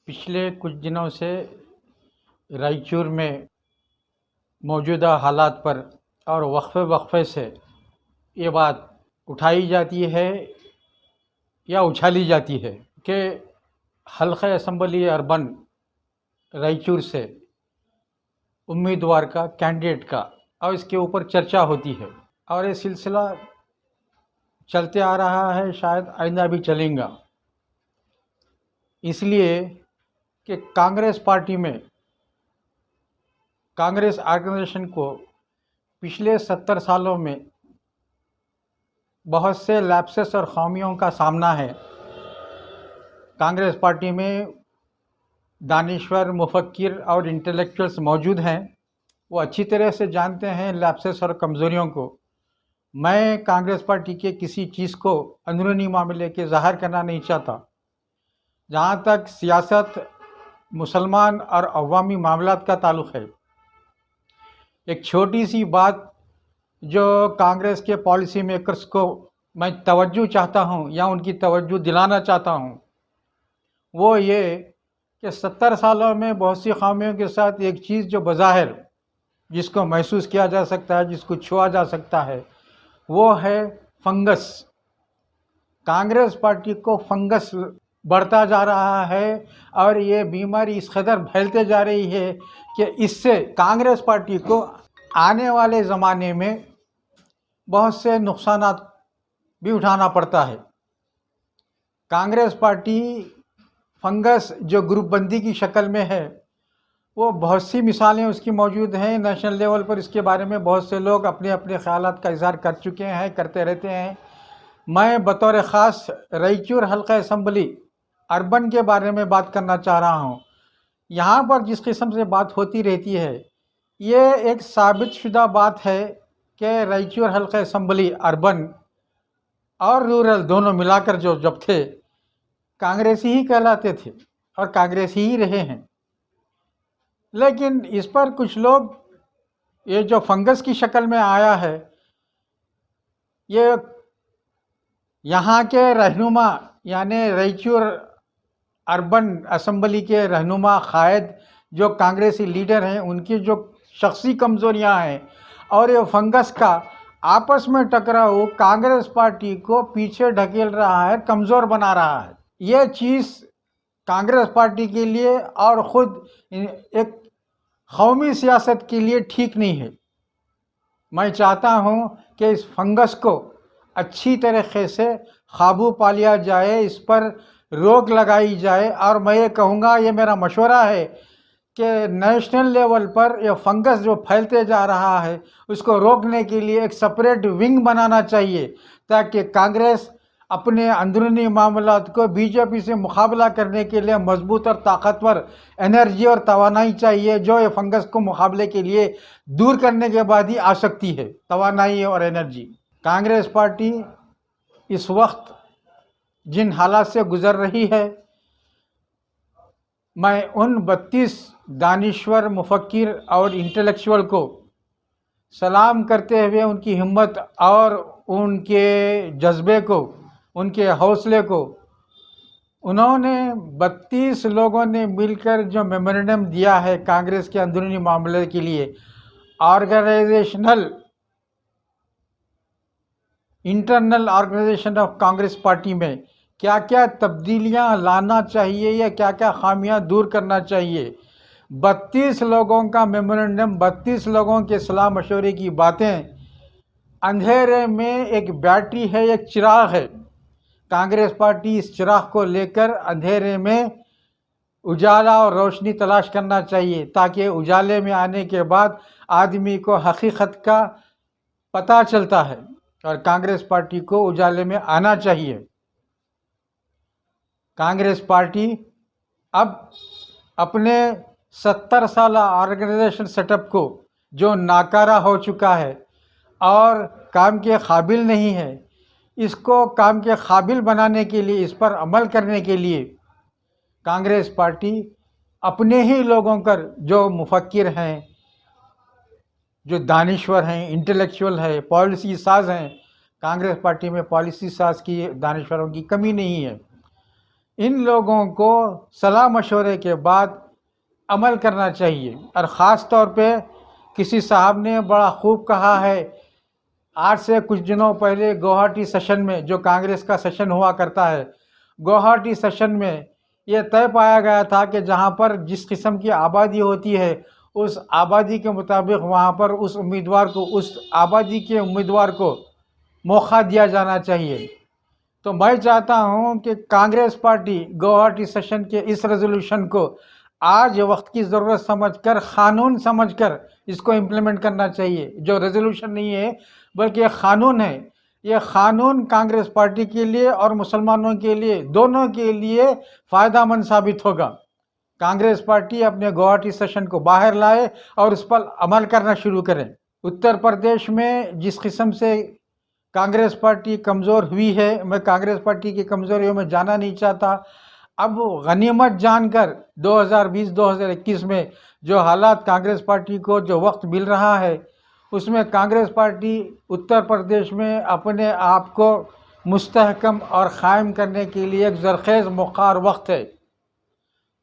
पिछले कुछ दिनों से रायचूर में मौजूदा हालात पर और वक्फे से ये बात उठाई जाती है या उछाली जाती है कि हल्का असम्बली अर्बन रायचूर से उम्मीदवार का, कैंडिडेट का, और इसके ऊपर चर्चा होती है और ये सिलसिला चलते आ रहा है, शायद आइंदा भी चलेगा। इसलिए कि कांग्रेस पार्टी में, कांग्रेस ऑर्गेनाइजेशन को पिछले 70 सालों में बहुत से लैप्सेस और खामियों का सामना है। कांग्रेस पार्टी में दानिश्वर, मुफक्किर और इंटेलेक्चुअल्स मौजूद हैं। वो अच्छी तरह से जानते हैं लैप्सेस और कमज़ोरियों को। मैं कांग्रेस पार्टी के किसी चीज़ को अंदरूनी मामले के ज़ाहिर करना नहीं चाहता। जहाँ तक सियासत, मुसलमान और अवामी मामलात का ताल्लुक़ है, एक छोटी सी बात जो कांग्रेस के पॉलिसी मेकर्स को मैं तवज्जो चाहता हूँ या उनकी तवज्जो दिलाना चाहता हूँ, वो ये कि 70 सालों में बहुत सी खामियों के साथ एक चीज़ जो बज़ाहिर जिसको महसूस किया जा सकता है, जिसको छुआ जा सकता है, वो है फंगस। कांग्रेस पार्टी को फंगस बढ़ता जा रहा है और ये बीमारी इस कदर फैलते जा रही है कि इससे कांग्रेस पार्टी को आने वाले ज़माने में बहुत से नुकसानात भी उठाना पड़ता है। कांग्रेस पार्टी फंगस जो ग्रुप बंदी की शक्ल में है, वो बहुत सी मिसालें उसकी मौजूद हैं। नेशनल लेवल पर इसके बारे में बहुत से लोग अपने अपने ख्यालात का इज़हार कर चुके हैं, करते रहते हैं। मैं बतौर ख़ास रायचूर हल्का असम्बली अर्बन के बारे में बात करना चाह रहा हूँ। यहाँ पर जिस किस्म से बात होती रहती है, ये एक साबित शुदा बात है कि रायचूर हल्का असम्बली अर्बन और रूरल दोनों मिलाकर जो जब थे, कांग्रेसी ही कहलाते थे और कांग्रेसी ही रहे हैं। लेकिन इस पर कुछ लोग, ये जो फंगस की शक्ल में आया है, ये यहाँ के रहनुमा यानी रायचूर अर्बन असम्बली के रहनुमा कायद जो कांग्रेसी लीडर हैं, उनकी जो शख्सी कमज़ोरियाँ हैं और ये फंगस का आपस में टकराव कांग्रेस पार्टी को पीछे ढकेल रहा है, कमज़ोर बना रहा है। ये चीज़ कांग्रेस पार्टी के लिए और ख़ुद एक कौमी सियासत के लिए ठीक नहीं है। मैं चाहता हूँ कि इस फंगस को अच्छी तरीक़े से काबू पा लिया जाए, इस पर रोक लगाई जाए। और मैं ये कहूँगा, ये मेरा मशवरा है कि नेशनल लेवल पर यह फंगस जो फैलते जा रहा है, उसको रोकने के लिए एक सेपरेट विंग बनाना चाहिए, ताकि कांग्रेस अपने अंदरूनी मामलात को बीजेपी से मुकाबला करने के लिए मजबूत और ताकतवर एनर्जी और तवानाई चाहिए, जो ये फंगस को मुकाबले के लिए दूर करने के बाद ही आ सकती है, तवानाई और एनर्जी। कांग्रेस पार्टी इस वक्त जिन हालात से गुज़र रही है, मैं उन 32 दानिश्वर, मुफक्किर और इंटेलेक्चुअल को सलाम करते हुए उनकी हिम्मत और उनके जज्बे को, उनके हौसले को, उन्होंने 32 लोगों ने मिलकर जो मेमोरेंडम दिया है कांग्रेस के अंदरूनी मामले के लिए, organisational internal organisation of Congress party में क्या क्या तब्दीलियां लाना चाहिए या क्या क्या खामियां दूर करना चाहिए। 32 लोगों का मेमोरेंडम, 32 लोगों के सलाह मशवरे की बातें, अंधेरे में एक बैटरी है, एक चिराग है। कांग्रेस पार्टी इस चिराग को लेकर अंधेरे में उजाला और रोशनी तलाश करना चाहिए, ताकि उजाले में आने के बाद आदमी को हकीकत का पता चलता है और कांग्रेस पार्टी को उजाले में आना चाहिए। कांग्रेस पार्टी अब अपने 70 साल ऑर्गेनाइजेशन सेटअप को, जो नाकारा हो चुका है और काम के काबिल नहीं है, इसको काम के काबिल बनाने के लिए, इस पर अमल करने के लिए कांग्रेस पार्टी अपने ही लोगों पर, जो मुफक्किर हैं, जो दानिश्वर हैं, इंटेलेक्चुअल है, पॉलिसी साज हैं, कांग्रेस पार्टी में पॉलिसी साज की, दानिश्वरों की कमी नहीं है। इन लोगों को सलाह मशवरे के बाद अमल करना चाहिए। और ख़ास तौर पे किसी साहब ने बड़ा खूब कहा है, आज से कुछ दिनों पहले गुवाहाटी सेशन में, जो कांग्रेस का सेशन हुआ करता है, गुवाहाटी सेशन में ये तय पाया गया था कि जहाँ पर जिस किस्म की आबादी होती है उस आबादी के मुताबिक वहाँ पर उस उम्मीदवार को, उस आबादी के उम्मीदवार को मौका दिया जाना चाहिए। तो मैं चाहता हूँ कि कांग्रेस पार्टी गुवाहाटी सेशन के इस रेजोल्यूशन को आज वक्त की ज़रूरत समझकर, क़ानून समझकर इसको इम्प्लीमेंट करना चाहिए। जो रेजोल्यूशन नहीं है बल्कि ये क़ानून है। ये क़ानून कांग्रेस पार्टी के लिए और मुसलमानों के लिए, दोनों के लिए फ़ायदेमंद साबित होगा। कांग्रेस पार्टी अपने गुवाहाटी सेशन को बाहर लाए और इस पर अमल करना शुरू करें। उत्तर प्रदेश में जिस किस्म से कांग्रेस पार्टी कमज़ोर हुई है, मैं कांग्रेस पार्टी की कमज़ोरियों में जाना नहीं चाहता। अब गनीमत जानकर 2020-2021 में जो हालात कांग्रेस पार्टी को, जो वक्त मिल रहा है, उसमें कांग्रेस पार्टी उत्तर प्रदेश में अपने आप को मुस्तहकम और क़ायम करने के लिए एक ज़रख़ेज़ मौका और वक्त है।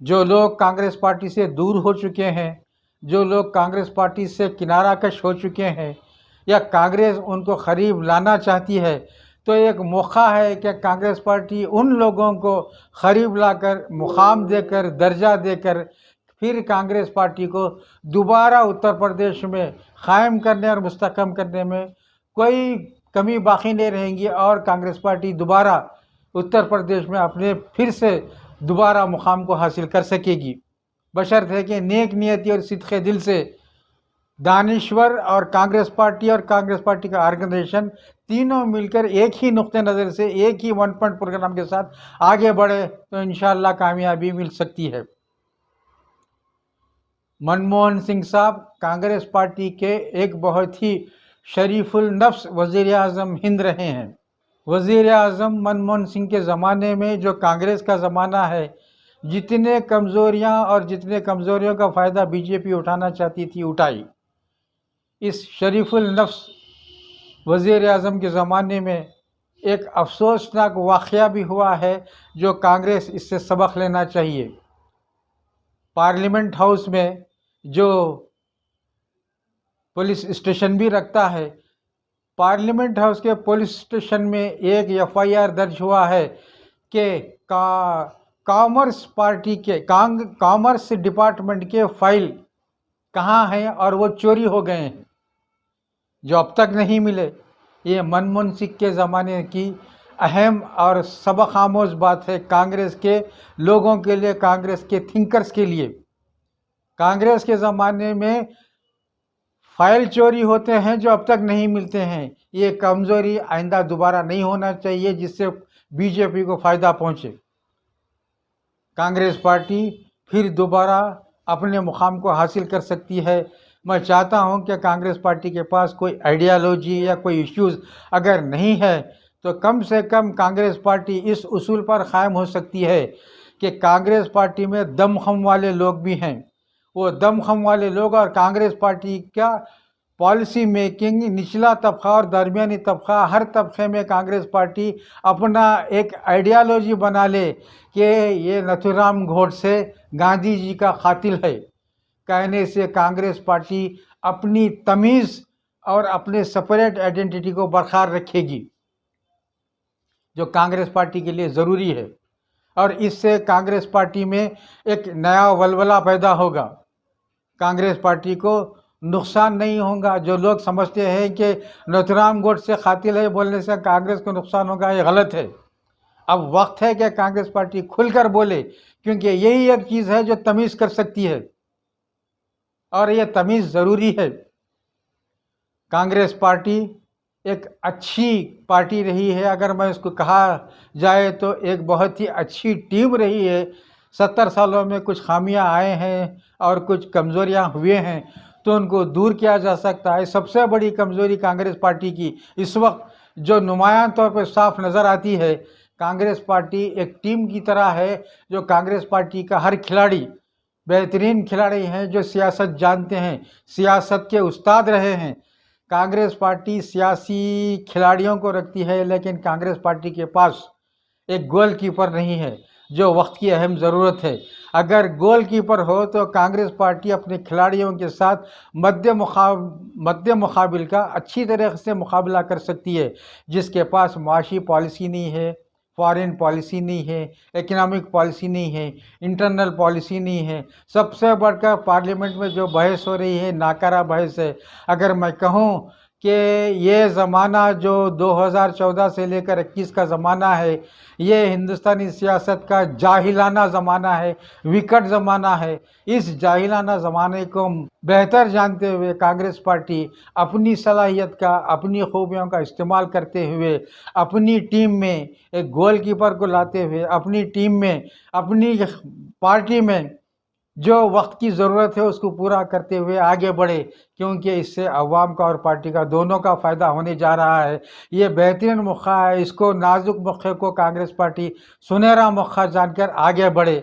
जो लोग कांग्रेस पार्टी से दूर हो चुके हैं, जो लोग कांग्रेस पार्टी से किनारा कश हो चुके हैं या कांग्रेस उनको करीब लाना चाहती है, तो एक मौका है कि कांग्रेस पार्टी उन लोगों को करीब लाकर, मुकाम देकर, दर्जा देकर फिर कांग्रेस पार्टी को दोबारा उत्तर प्रदेश में क़ायम करने और मुस्तहकम करने में कोई कमी बाकी नहीं रहेंगी और कांग्रेस पार्टी दोबारा उत्तर प्रदेश में अपने फिर से दोबारा मुकाम को हासिल कर सकेगी, बशर्ते कि नेक नियति और सिद्क़े दिल से दानिश्वर और कांग्रेस पार्टी का ऑर्गेनाइजेशन तीनों मिलकर एक ही नुक्ते नज़र से, एक ही वन पॉइंट प्रोग्राम के साथ आगे बढ़े तो इंशाअल्लाह कामयाबी मिल सकती है। मनमोहन सिंह साहब कांग्रेस पार्टी के एक बहुत ही शरीफुल नफ्स वज़ीर आज़म हिंद रहे हैं। वज़ीर आज़म मनमोहन सिंह के ज़माने में, जो कांग्रेस का ज़माना है, जितने कमज़ोरियां और जितने कमज़ोरियों का फ़ायदा बीजेपी उठाना चाहती थी, उठाई। इस शरीफुल नफ्स वज़ीर आज़म के ज़माने में एक अफसोसनाक वाक़या भी हुआ है, जो कांग्रेस इससे सबक लेना चाहिए। पार्लियामेंट हाउस में जो पुलिस स्टेशन भी रखता है, पार्लियामेंट हाउस के पुलिस स्टेशन में एक FIR दर्ज हुआ है कि कॉमर्स पार्टी के कॉमर्स डिपार्टमेंट के फाइल कहाँ हैं और वो चोरी हो गए हैं, जो अब तक नहीं मिले। ये मनमोहन सिंह के ज़माने की अहम और सबक आमोज़ बात है कांग्रेस के लोगों के लिए, कांग्रेस के थिंकर्स के लिए। कांग्रेस के ज़माने में फाइल चोरी होते हैं जो अब तक नहीं मिलते हैं। ये कमज़ोरी आइंदा दोबारा नहीं होना चाहिए, जिससे बीजेपी को फ़ायदा पहुँचे। कांग्रेस पार्टी फिर दोबारा अपने मुकाम को हासिल कर सकती है। मैं चाहता हूं कि कांग्रेस पार्टी के पास कोई आइडियालॉजी या कोई इश्यूज़ अगर नहीं है, तो कम से कम कांग्रेस पार्टी इस उसूल पर क़ायम हो सकती है कि कांग्रेस पार्टी में दमख़म वाले लोग भी हैं। वो दमख़म वाले लोग और कांग्रेस पार्टी का पॉलिसी मेकिंग, निचला तबका और दरमियानी तबका, हर तबके में कांग्रेस पार्टी अपना एक आइडियालॉजी बना ले कि ये नथुराम गोडसे गांधी जी का कातिल है। कहने से कांग्रेस पार्टी अपनी तमीज़ और अपने सेपरेट आइडेंटिटी को बरकरार रखेगी, जो कांग्रेस पार्टी के लिए ज़रूरी है। और इससे कांग्रेस पार्टी में एक नया वलवला पैदा होगा। कांग्रेस पार्टी को नुकसान नहीं होगा। जो लोग समझते हैं कि नथुराम गोडसे कातिल है बोलने से कांग्रेस को नुकसान होगा, ये गलत है। अब वक्त है कि कांग्रेस पार्टी खुलकर बोले, क्योंकि यही एक चीज़ है जो तमीज़ कर सकती है और ये तमीज़ ज़रूरी है। कांग्रेस पार्टी एक अच्छी पार्टी रही है, अगर मैं इसको कहा जाए तो एक बहुत ही अच्छी टीम रही है। 70 सालों में कुछ खामियां आए हैं और कुछ कमज़ोरियां हुए हैं, तो उनको दूर किया जा सकता है। सबसे बड़ी कमज़ोरी कांग्रेस पार्टी की इस वक्त जो नुमायां तौर पर साफ नज़र आती है, कांग्रेस पार्टी एक टीम की तरह है, जो कांग्रेस पार्टी का हर खिलाड़ी बेहतरीन खिलाड़ी हैं, जो सियासत जानते हैं, सियासत के उस्ताद रहे हैं। कांग्रेस पार्टी सियासी खिलाड़ियों को रखती है, लेकिन कांग्रेस पार्टी के पास एक गोलकीपर नहीं है। जो वक्त की अहम ज़रूरत है। अगर गोलकीपर हो तो कांग्रेस पार्टी अपने खिलाड़ियों के साथ मध्य मुकाबिल का अच्छी तरह से मुकाबला कर सकती है, जिसके पास माशी पॉलिसी नहीं है, फॉरेन पॉलिसी नहीं है, इकोनॉमिक पॉलिसी नहीं है, इंटरनल पॉलिसी नहीं है। सबसे बढ़कर पार्लियामेंट में जो बहस हो रही है नाकारा बहस है। अगर मैं कहूँ कि ये ज़माना जो 2014 से लेकर 21 का ज़माना है, ये हिंदुस्तानी सियासत का जाहिलाना ज़माना है, विकट ज़माना है। इस जाहिलाना ज़माने को बेहतर जानते हुए कांग्रेस पार्टी अपनी सलाहियत का, अपनी खूबियों का इस्तेमाल करते हुए अपनी टीम में एक गोलकीपर को लाते हुए, अपनी टीम में, अपनी पार्टी में जो वक्त की ज़रूरत है उसको पूरा करते हुए आगे बढ़े, क्योंकि इससे अवाम का और पार्टी का दोनों का फ़ायदा होने जा रहा है। ये बेहतरीन मौका है, इसको नाजुक मौके को कांग्रेस पार्टी सुनहरा मौका जानकर आगे बढ़े।